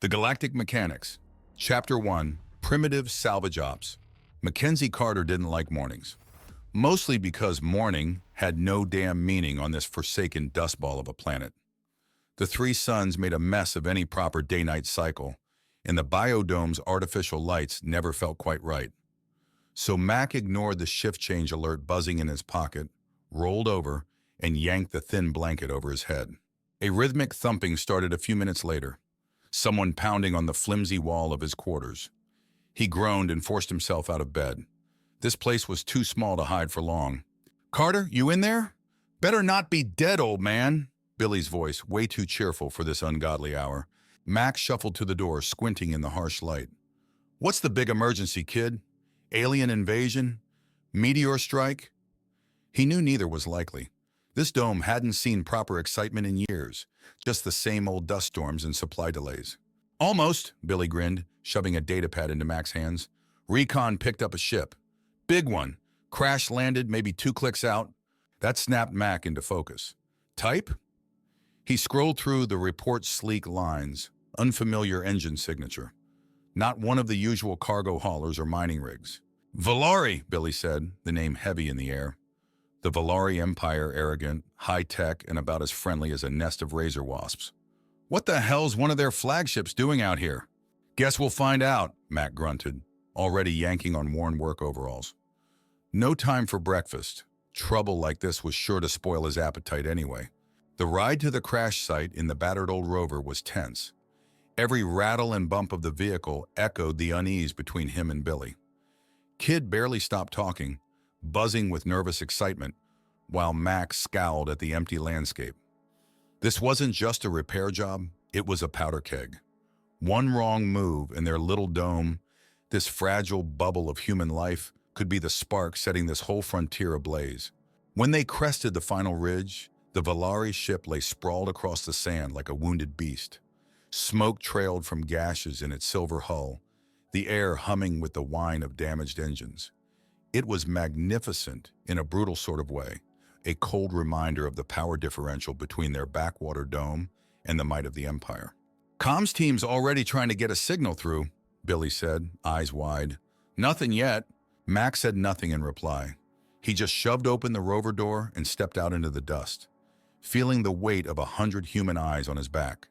The Galactic Mechanics. Chapter 1, Primitive Salvage Ops. Mackenzie Carter didn't like mornings. Mostly because morning had no damn meaning on this forsaken dustball of a planet. The three suns made a mess of any proper day-night cycle, and the biodomes' artificial lights never felt quite right. So Mac ignored the shift change alert buzzing in his pocket, rolled over, and yanked the thin blanket over his head. A rhythmic thumping started a few minutes later, someone pounding on the flimsy wall of his quarters. He groaned and forced himself out of bed. This place was too small to hide for long. "Carter, you in there? Better not be dead, old man." Billy's voice, way too cheerful for this ungodly hour. Max shuffled to the door, squinting in the harsh light. "What's the big emergency, kid? Alien invasion? Meteor strike?" He knew neither was likely. This dome hadn't seen proper excitement in years, just the same old dust storms and supply delays. "Almost," Billy grinned, shoving a datapad into Mac's hands. "Recon picked up a ship. Big one. Crash landed maybe 2 clicks out." That snapped Mac into focus. "Type?" He scrolled through the report's sleek lines, unfamiliar engine signature. Not one of the usual cargo haulers or mining rigs. "Velari," Billy said, the name heavy in the air. The Velari Empire, arrogant, high-tech, and about as friendly as a nest of razor wasps. "What the hell's one of their flagships doing out here?" "Guess we'll find out," Mac grunted, already yanking on worn work overalls. No time for breakfast. Trouble like this was sure to spoil his appetite anyway. The ride to the crash site in the battered old rover was tense. Every rattle and bump of the vehicle echoed the unease between him and Billy. Kid barely stopped talking, buzzing with nervous excitement, while Mac scowled at the empty landscape. This wasn't just a repair job, it was a powder keg. One wrong move and their little dome, this fragile bubble of human life, could be the spark setting this whole frontier ablaze. When they crested the final ridge, the Velari ship lay sprawled across the sand like a wounded beast. Smoke trailed from gashes in its silver hull, the air humming with the whine of damaged engines. It was magnificent in a brutal sort of way, a cold reminder of the power differential between their backwater dome and the might of the Empire. "Comms team's already trying to get a signal through," Billy said, eyes wide. "Nothing yet." Max said nothing in reply. He just shoved open the rover door and stepped out into the dust, feeling the weight of 100 human eyes on his back.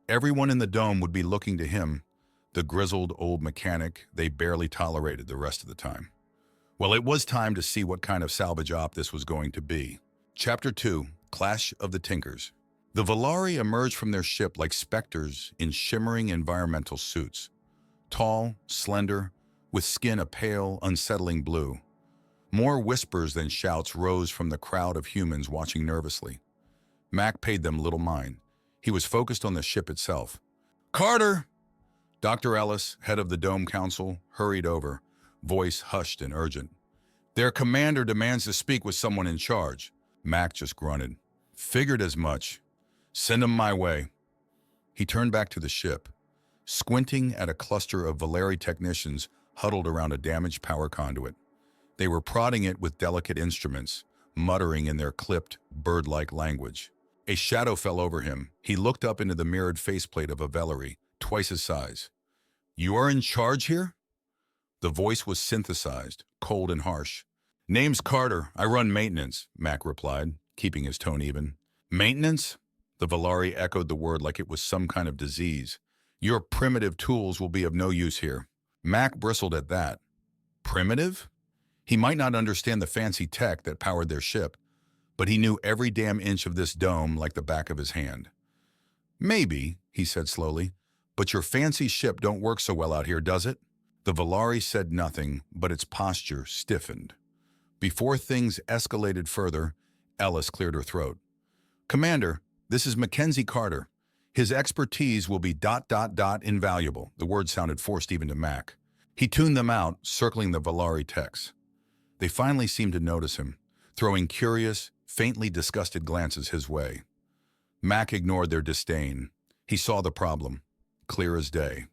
Everyone in the dome would be looking to him, the grizzled old mechanic they barely tolerated the rest of the time. Well, it was time to see what kind of salvage op this was going to be. Chapter 2, Clash of the Tinkers. The Velari emerged from their ship like specters in shimmering environmental suits. Tall, slender, with skin a pale, unsettling blue. More whispers than shouts rose from the crowd of humans watching nervously. Mac paid them little mind. He was focused on the ship itself. "Carter!" Dr. Ellis, head of the Dome Council, hurried over, voice hushed and urgent. "Their commander demands to speak with someone in charge." Mac just grunted. "Figured as much. Send him my way." He turned back to the ship, squinting at a cluster of Velari technicians huddled around a damaged power conduit. They were prodding it with delicate instruments, muttering in their clipped, bird-like language. A shadow fell over him. He looked up into the mirrored faceplate of a Velari, twice his size. "You are in charge here?" The voice was synthesized, cold and harsh. "Name's Carter. I run maintenance," Mac replied, keeping his tone even. "Maintenance?" The Velari echoed the word like it was some kind of disease. "Your primitive tools will be of no use here." Mac bristled at that. Primitive? He might not understand the fancy tech that powered their ship, but he knew every damn inch of this dome like the back of his hand. "Maybe," he said slowly, "but your fancy ship don't work so well out here, does it?" The Velari said nothing, but its posture stiffened. Before things escalated further, Ellis cleared her throat. "Commander, this is Mackenzie Carter. His expertise will be ... invaluable." The words sounded forced even to Mac. He tuned them out, circling the Velari techs. They finally seemed to notice him, throwing curious, faintly disgusted glances his way. Mac ignored their disdain. He saw the problem, clear as day.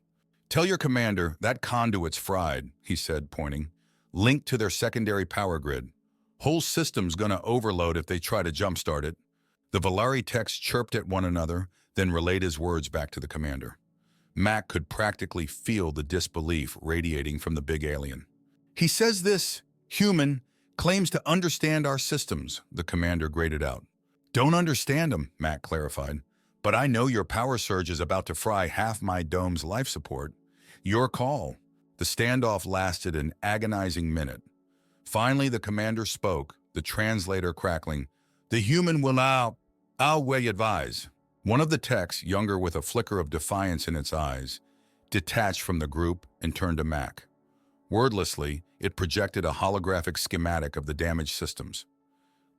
"Tell your commander that conduit's fried," he said, pointing. "Linked to their secondary power grid. Whole system's gonna overload if they try to jumpstart it." The Velari techs chirped at one another, then relayed his words back to the commander. Mac could practically feel the disbelief radiating from the big alien. He says this human claims to understand our systems, the commander grated out. Don't understand them, Mac clarified. But I know your power surge is about to fry half my dome's life support. Your call. The standoff lasted an agonizing minute. Finally, the commander spoke, the translator crackling. The human will now, I'll way advise. One of the techs, younger with a flicker of defiance in its eyes, detached from the group and turned to Mac. Wordlessly, it projected a holographic schematic of the damaged systems.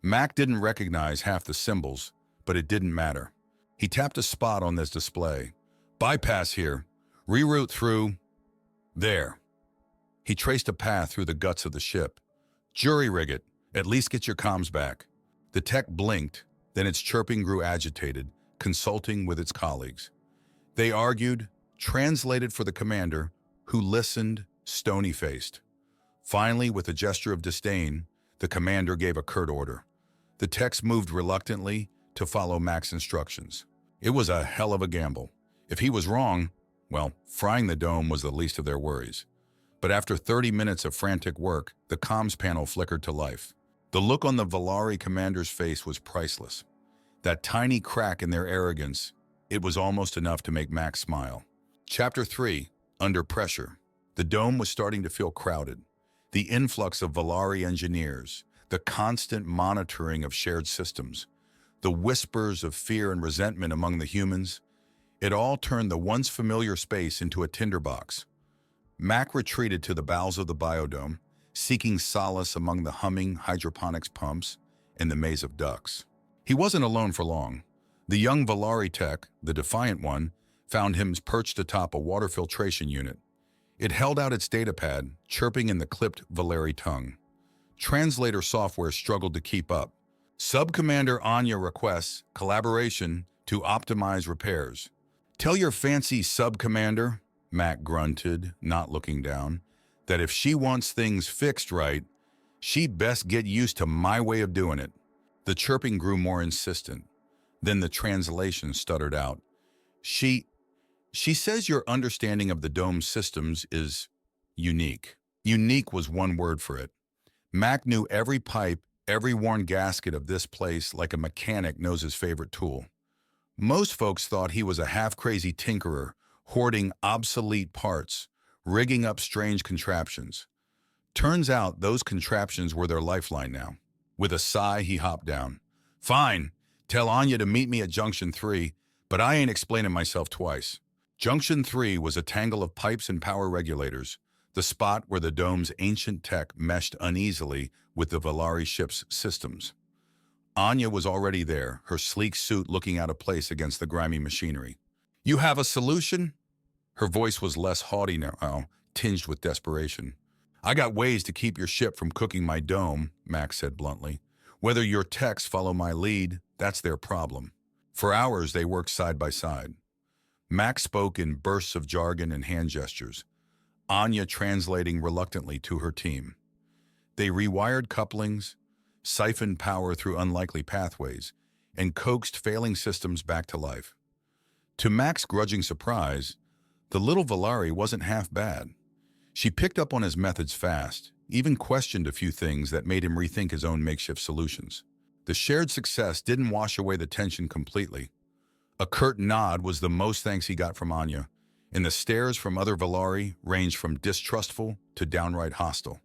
Mac didn't recognize half the symbols, but it didn't matter. He tapped a spot on this display. Bypass here. Reroute through... There. He traced a path through the guts of the ship. Jury-rig it. At least get your comms back. The tech blinked, then its chirping grew agitated, consulting with its colleagues. They argued, translated for the commander, who listened, stony-faced. Finally, with a gesture of disdain, the commander gave a curt order. The techs moved reluctantly to follow Mac's instructions. It was a hell of a gamble. If he was wrong, well, frying the dome was the least of their worries. But after 30 minutes of frantic work, the comms panel flickered to life. The look on the Velari commander's face was priceless. That tiny crack in their arrogance, it was almost enough to make Mac smile. Chapter 3, Under Pressure. The dome was starting to feel crowded. The influx of Velari engineers, the constant monitoring of shared systems, the whispers of fear and resentment among the humans, it all turned the once familiar space into a tinderbox. Mac retreated to the bowels of the biodome, seeking solace among the humming hydroponics pumps and the maze of ducts. He wasn't alone for long. The young Velari tech, the defiant one, found him perched atop a water filtration unit. It held out its datapad, chirping in the clipped Velari tongue. Translator software struggled to keep up. Sub-Commander Anya requests collaboration to optimize repairs. Tell your fancy sub-commander, Mac grunted, not looking down, that if she wants things fixed right, she'd best get used to my way of doing it. The chirping grew more insistent. Then the translation stuttered out. She says your understanding of the dome systems is unique. Unique was one word for it. Mac knew every pipe, every worn gasket of this place like a mechanic knows his favorite tool. Most folks thought he was a half-crazy tinkerer, hoarding obsolete parts, rigging up strange contraptions. Turns out those contraptions were their lifeline now. With a sigh, he hopped down. Fine, tell Anya to meet me at Junction 3, but I ain't explaining myself twice. Junction 3 was a tangle of pipes and power regulators, the spot where the dome's ancient tech meshed uneasily with the Velari ship's systems. Anya was already there, her sleek suit looking out of place against the grimy machinery. You have a solution? Her voice was less haughty now, tinged with desperation. I got ways to keep your ship from cooking my dome, Max said bluntly. Whether your techs follow my lead, that's their problem. For hours, they worked side by side. Max spoke in bursts of jargon and hand gestures, Anya translating reluctantly to her team. They rewired couplings, siphoned power through unlikely pathways, and coaxed failing systems back to life. To Mac's grudging surprise, the little Velari wasn't half bad. She picked up on his methods fast, even questioned a few things that made him rethink his own makeshift solutions. The shared success didn't wash away the tension completely. A curt nod was the most thanks he got from Anya, and the stares from other Velari ranged from distrustful to downright hostile.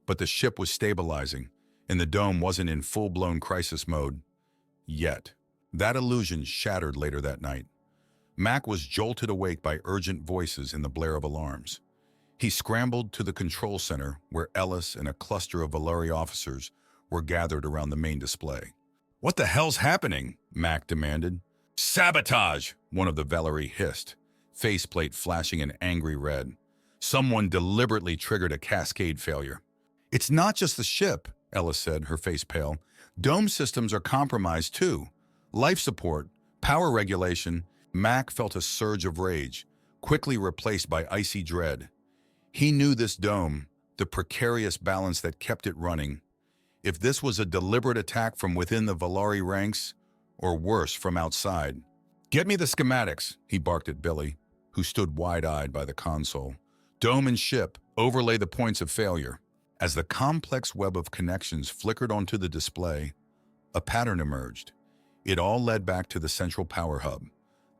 But the ship was stabilizing, and the dome wasn't in full-blown crisis mode yet. That illusion shattered later that night. Mac was jolted awake by urgent voices in the blare of alarms. He scrambled to the control center where Ellis and a cluster of Velari officers were gathered around the main display. What the hell's happening? Mac demanded. Sabotage! One of the Velari hissed, faceplate flashing an angry red. Someone deliberately triggered a cascade failure. It's not just the ship, Ellis said, her face pale. Dome systems are compromised too. Life support, power regulation. Mac felt a surge of rage, quickly replaced by icy dread. He knew this dome, the precarious balance that kept it running. If this was a deliberate attack from within the Velari ranks, or worse, from outside. Get me the schematics, he barked at Billy. who stood wide-eyed by the console. Dome and ship overlay the points of failure. As the complex web of connections flickered onto the display, a pattern emerged. It all led back to the central power hub,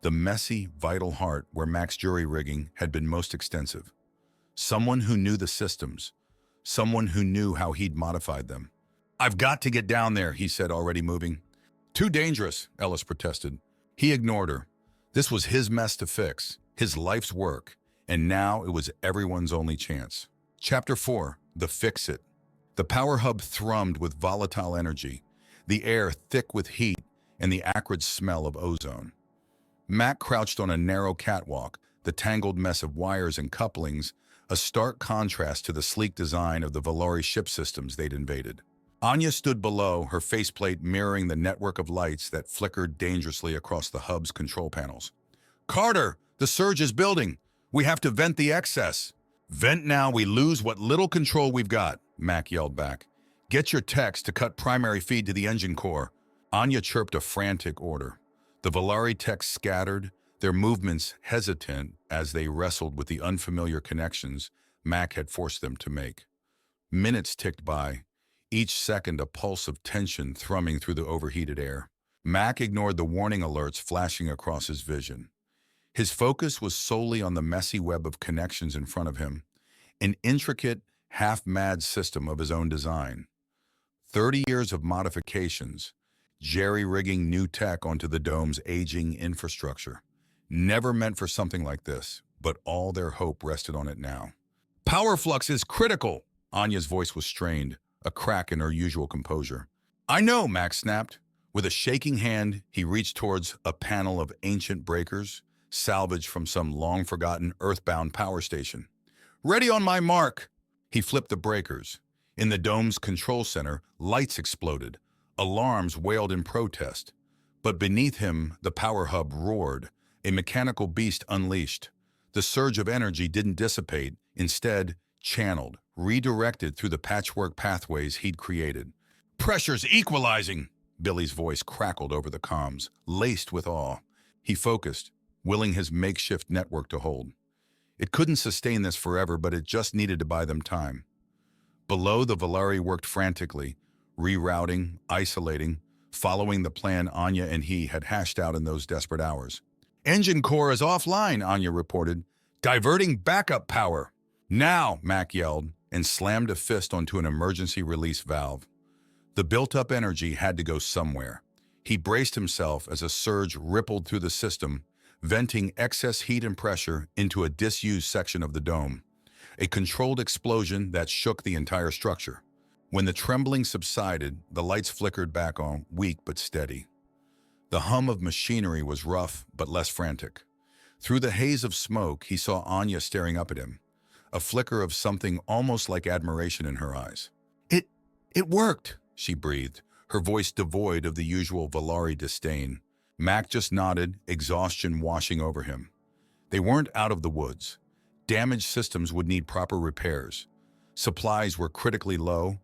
the messy, vital heart where Mac's jury rigging had been most extensive. Someone who knew the systems, someone who knew how he'd modified them. "I've got to get down there," he said, already moving. "Too dangerous," Ellis protested. He ignored her. This was his mess to fix, his life's work, and now it was everyone's only chance. Chapter 4, The Fix-It. The power hub thrummed with volatile energy, the air thick with heat and the acrid smell of ozone. Mac crouched on a narrow catwalk, the tangled mess of wires and couplings, a stark contrast to the sleek design of the Velari ship systems they'd invaded. Anya stood below, her faceplate mirroring the network of lights that flickered dangerously across the hub's control panels. "Carter, the surge is building. We have to vent the excess." "Vent now, we lose what little control we've got," Mac yelled back. "Get your techs to cut primary feed to the engine core." Anya chirped a frantic order. The Velari techs scattered, their movements hesitant as they wrestled with the unfamiliar connections Mac had forced them to make. Minutes ticked by, each second a pulse of tension thrumming through the overheated air. Mac ignored the warning alerts flashing across his vision. His focus was solely on the messy web of connections in front of him, an intricate, half-mad system of his own design. 30 years of modifications, jerry-rigging new tech onto the dome's aging infrastructure. Never meant for something like this, but all their hope rested on it now. "Power flux is critical!" Anya's voice was strained, a crack in her usual composure. "I know," Max snapped. With a shaking hand, he reached towards a panel of ancient breakers, salvaged from some long-forgotten earthbound power station. "Ready on my mark!" He flipped the breakers. In the dome's control center, lights exploded. Alarms wailed in protest. But beneath him, the power hub roared, a mechanical beast unleashed. The surge of energy didn't dissipate, instead channeled, redirected through the patchwork pathways he'd created. "Pressure's equalizing!" Billy's voice crackled over the comms, laced with awe. He focused, willing his makeshift network to hold. It couldn't sustain this forever, but it just needed to buy them time. Below, the Velari worked frantically, rerouting, isolating, following the plan Anya and he had hashed out in those desperate hours. "Engine core is offline," Anya reported. "Diverting backup power." "Now!" Mac yelled, and slammed a fist onto an emergency release valve. The built-up energy had to go somewhere. He braced himself as a surge rippled through the system, venting excess heat and pressure into a disused section of the dome. A controlled explosion that shook the entire structure. When the trembling subsided, the lights flickered back on, weak but steady. The hum of machinery was rough but less frantic. Through the haze of smoke, he saw Anya staring up at him, a flicker of something almost like admiration in her eyes. It worked," she breathed, her voice devoid of the usual Velari disdain. Mac just nodded, exhaustion washing over him. They weren't out of the woods. Damaged systems would need proper repairs. Supplies were critically low,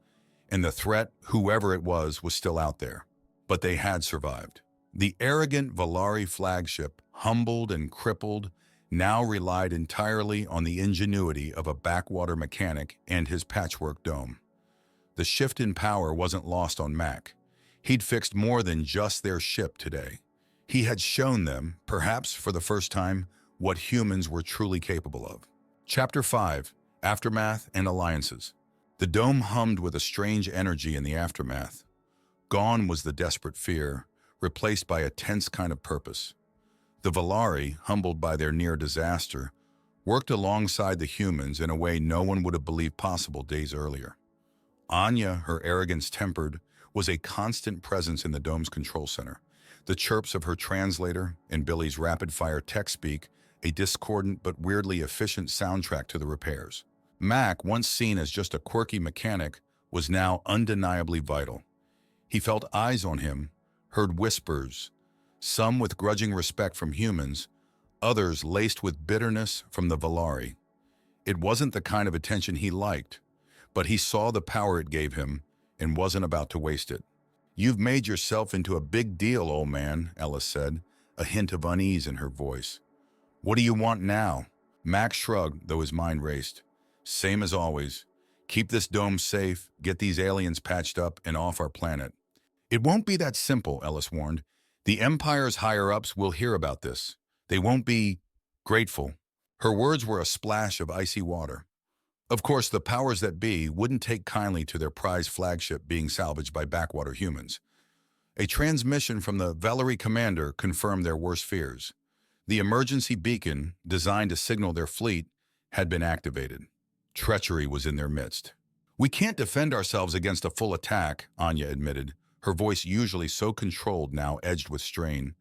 and the threat, whoever it was still out there. But they had survived. The arrogant Velari flagship, humbled and crippled, now relied entirely on the ingenuity of a backwater mechanic and his patchwork dome. The shift in power wasn't lost on Mac. He'd fixed more than just their ship today. He had shown them, perhaps for the first time, what humans were truly capable of. Chapter 5, Aftermath and Alliances. The dome hummed with a strange energy in the aftermath. Gone was the desperate fear, replaced by a tense kind of purpose. The Velari, humbled by their near disaster, worked alongside the humans in a way no one would have believed possible days earlier. Anya, her arrogance tempered, was a constant presence in the dome's control center. The chirps of her translator and Billy's rapid-fire tech speak, a discordant but weirdly efficient soundtrack to the repairs. Mac, once seen as just a quirky mechanic, was now undeniably vital. He felt eyes on him, heard whispers, some with grudging respect from humans, others laced with bitterness from the Velari. It wasn't the kind of attention he liked, but he saw the power it gave him and wasn't about to waste it. "You've made yourself into a big deal, old man," Ellis said, a hint of unease in her voice. What do you want now? Max shrugged, though his mind raced. Same as always. Keep this dome safe, get these aliens patched up and off our planet. It won't be that simple, Ellis warned. The Empire's higher-ups will hear about this. They won't be grateful. Her words were a splash of icy water. Of course, the powers that be wouldn't take kindly to their prize flagship being salvaged by backwater humans. A transmission from the Velari commander confirmed their worst fears. The emergency beacon, designed to signal their fleet, had been activated. Treachery was in their midst. We can't defend ourselves against a full attack, Anya admitted, her voice usually so controlled now edged with strain.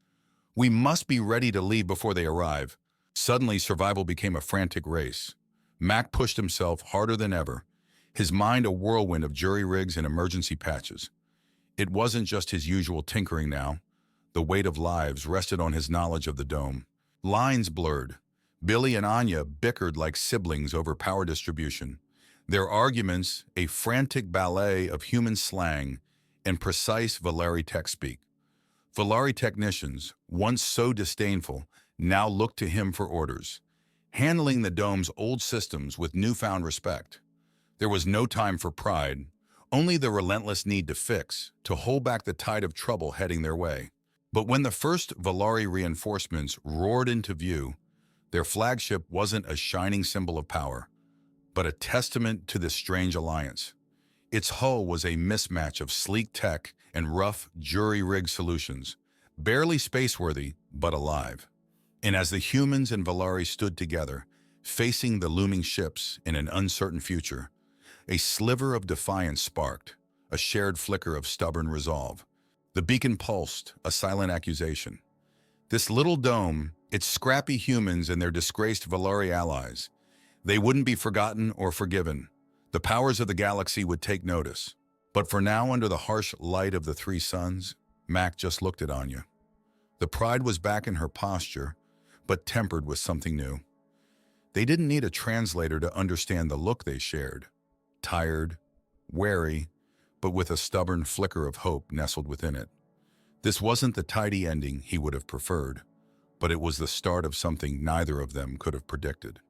We must be ready to leave before they arrive. Suddenly, survival became a frantic race. Mac pushed himself harder than ever, his mind a whirlwind of jury rigs and emergency patches. It wasn't just his usual tinkering now. The weight of lives rested on his knowledge of the dome. Lines blurred. Billy and Anya bickered like siblings over power distribution. Their arguments, a frantic ballet of human slang and precise Velari tech speak. Velari technicians, once so disdainful, now looked to him for orders, handling the dome's old systems with newfound respect. There was no time for pride, only the relentless need to fix, to hold back the tide of trouble heading their way. But when the first Velari reinforcements roared into view, their flagship wasn't a shining symbol of power, but a testament to this strange alliance. Its hull was a mismatch of sleek tech and rough, jury-rigged solutions, barely spaceworthy, but alive. And as the humans and Velari stood together, facing the looming ships in an uncertain future, a sliver of defiance sparked, a shared flicker of stubborn resolve. The beacon pulsed, a silent accusation. This little dome, its scrappy humans and their disgraced Velari allies, they wouldn't be forgotten or forgiven. The powers of the galaxy would take notice. But for now, under the harsh light of the three suns, Mac just looked at Anya. The pride was back in her posture, but tempered with something new. They didn't need a translator to understand the look they shared. Tired, wary, but with a stubborn flicker of hope nestled within it. This wasn't the tidy ending he would have preferred, but it was the start of something neither of them could have predicted.